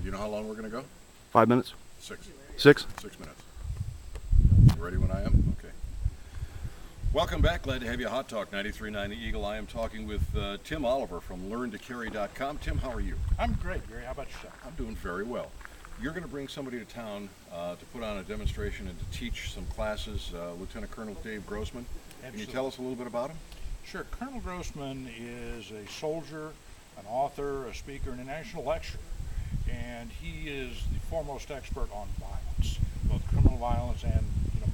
You know how long we're going to go? 5 minutes? 6. 6? 6 minutes. You ready when I am? Okay. Welcome back. Glad to have you. Hot Talk 93.9 The Eagle. I am talking with Tim Oliver from LearnToCarry.com. Tim, how are you? I'm great, Gary. How about yourself? I'm doing very well. You're going to bring somebody to town to put on a demonstration and to teach some classes, Lieutenant Colonel Dave Grossman. Absolutely. Can you tell us a little bit about him? Sure. Colonel Grossman is a soldier, an author, a speaker, and a national lecturer. And he is the foremost expert on violence, both criminal violence and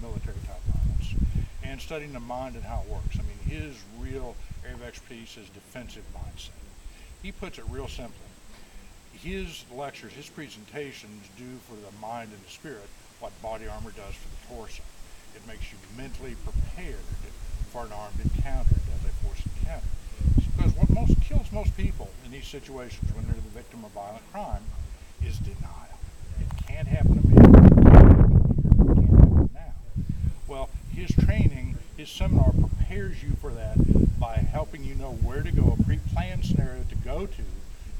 military-type violence, and studying the mind and how it works. I mean, his real area of expertise is defensive mindset. He puts it real simply. His lectures, his presentations do for the mind and the spirit what body armor does for the torso. It makes you mentally prepared for an armed encounter, a deadly force encounter. Because what kills most people in these situations when they're the victim of violent crime is denial. It can't happen to me. It can't happen here. It can't happen now. Well, his training, his seminar prepares you for that by helping you know where to go, a pre-planned scenario to go to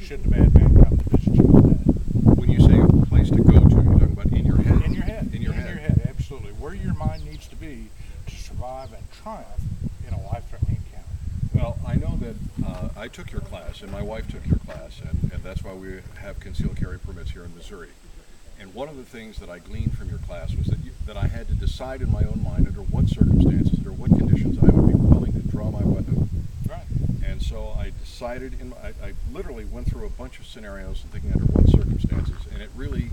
should the bad man come to visit you instead. When you say a place to go to, you're talking about in your head? In your head. In your head. In your head, absolutely. Where your mind needs to be to survive and triumph in a life-threatening encounter. Well, I know that I took your class, and my wife took your class, and that's why we have concealed carry permits here in Missouri. And one of the things that I gleaned from your class was that I had to decide in my own mind under what circumstances, under what conditions I would be willing to draw my weapon. Right. And so I decided, I literally went through a bunch of scenarios and thinking under what circumstances, and it really,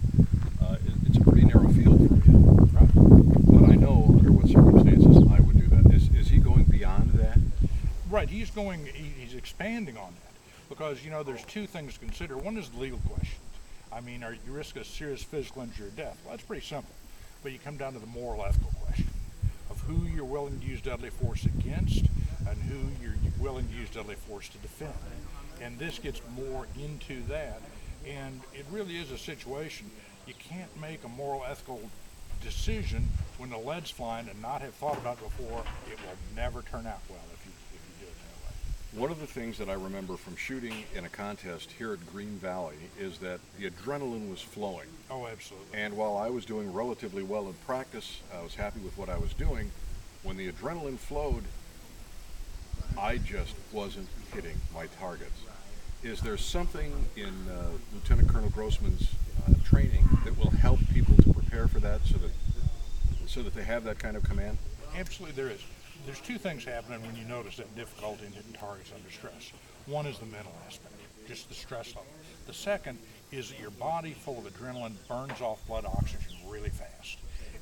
it's a pretty narrow field for me. Right. But I know under what circumstances I would do that. Is he going beyond that? Right, he's expanding on that because, there's two things to consider. One is the legal questions. I mean, are you risk a serious physical injury or death? Well, that's pretty simple. But you come down to the moral ethical question of who you're willing to use deadly force against and who you're willing to use deadly force to defend. And this gets more into that. And it really is a situation. You can't make a moral ethical decision when the lead's flying and not have thought about it before. It will never turn out well if you do it that way. One of the things that I remember from shooting in a contest here at Green Valley is that the adrenaline was flowing. Oh, absolutely. And while I was doing relatively well in practice, I was happy with what I was doing. When the adrenaline flowed, I just wasn't hitting my targets. Is there something in Lieutenant Colonel Grossman's training that will help people to prepare for that so that they have that kind of command? Absolutely there is. There's two things happening when you notice that difficulty in hitting targets under stress. One is the mental aspect, just the stress level. The second is that your body full of adrenaline burns off blood oxygen really fast.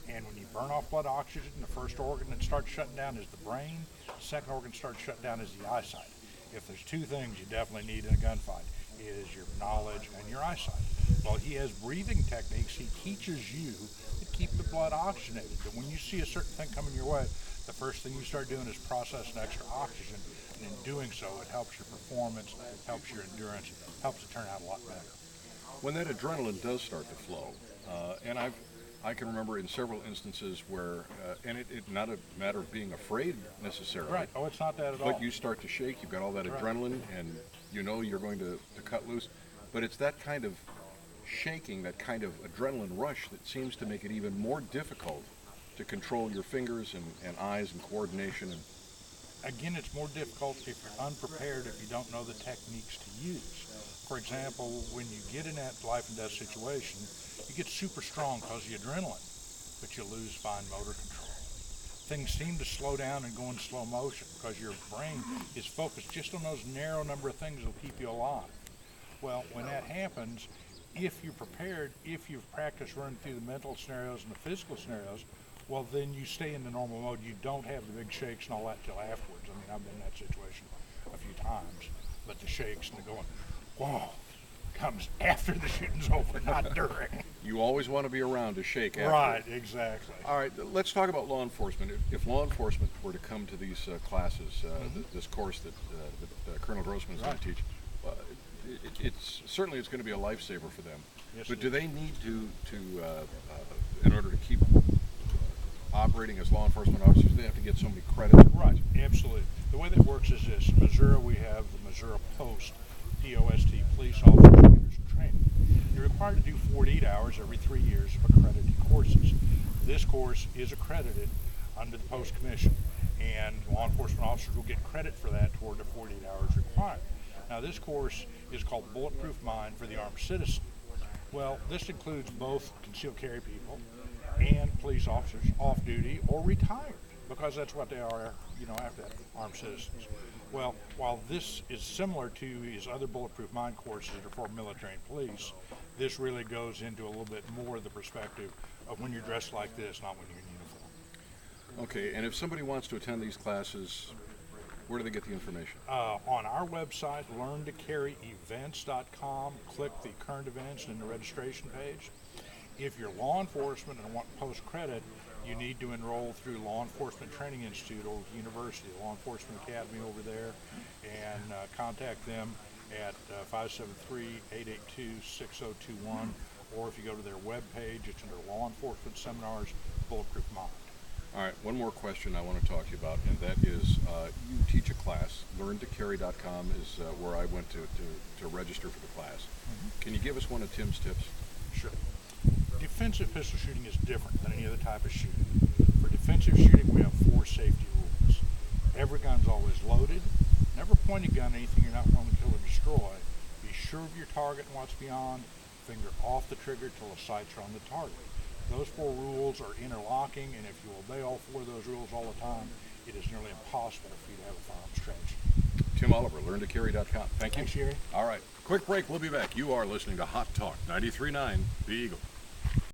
And when you burn off blood oxygen, the first organ that starts shutting down is the brain. The second organ that starts shutting down is the eyesight. If there's two things you definitely need in a gunfight, it is your knowledge and your eyesight. Well, he has breathing techniques. He teaches you to keep the blood oxygenated. That when you see a certain thing coming your way, the first thing you start doing is processing extra oxygen. And in doing so, it helps your performance, helps your endurance, helps it turn out a lot better. When that adrenaline does start to flow, and I can remember in several instances where, and it's not a matter of being afraid necessarily. Right. Oh, it's not that at all. But you start to shake, you've got all that adrenaline, and you know you're going to cut loose. But it's that kind of shaking, that kind of adrenaline rush that seems to make it even more difficult to control your fingers and eyes and coordination. And again, it's more difficult if you're unprepared, if you don't know the techniques to use. For example, when you get in that life and death situation, you get super strong because of the adrenaline, but you lose fine motor control. Things seem to slow down and go in slow motion because your brain is focused just on those narrow number of things that will keep you alive. Well, when that happens, if you're prepared, if you've practiced running through the mental scenarios and the physical scenarios, well, then you stay in the normal mode. You don't have the big shakes and all that till afterwards. I mean, I've been in that situation a few times, but the shakes and the going, whoa, comes after the shooting's over, not during. you always want to be around to shake after. Right, exactly. All right, let's talk about law enforcement. If law enforcement were to come to these classes, this course that Colonel Grossman is going to teach, it's certainly it's going to be a lifesaver for them. Yes, but do they need to in order to keep operating as law enforcement officers, they have to get so many credits? Right, absolutely. The way that works is this. In Missouri, we have the Missouri Post, P-O-S-T, Police Officers Leaders Training. You're required to do hours every 3 years of accredited courses. This course is accredited under the post commission, and law enforcement officers will get credit for that toward the 48 hours required. Now, this course is called Bulletproof Mind for the Armed Citizen. Well, this includes both concealed carry people and police officers off duty or retired, because that's what they are, after that, armed citizens. Well, while this is similar to his other Bulletproof Mind courses that are for military and police, this really goes into a little bit more of the perspective of when you're dressed like this, not when you're in uniform. Okay, and if somebody wants to attend these classes, where do they get the information? On our website, learntocarryevents.com, click the current events and the registration page. If you're law enforcement and want post credit, you need to enroll through Law Enforcement Training Institute over at the University, Law Enforcement Academy over there, and contact them at 573-882-6021, or if you go to their webpage, it's under Law Enforcement Seminars, Bulletproof Mind. All right, one more question I want to talk to you about, and that is you teach a class. LearnToCarry.com is where I went to register for the class. Mm-hmm. Can you give us one of Tim's tips? Sure. Defensive pistol shooting is different than any other type of shooting. For defensive shooting, we have 4 safety rules. Every gun's always loaded. Never point a gun at anything you're not willing to kill or destroy. Be sure of your target and what's beyond. Finger off the trigger till the sights are on the target. Those 4 rules are interlocking, and if you obey all 4 of those rules all the time, it is nearly impossible for you to have a firearms tragedy. Tim Oliver, LearnToCarry.com. Thank you. Thanks, Jerry. All right, quick break. We'll be back. You are listening to Hot Talk 93.9 The Eagle.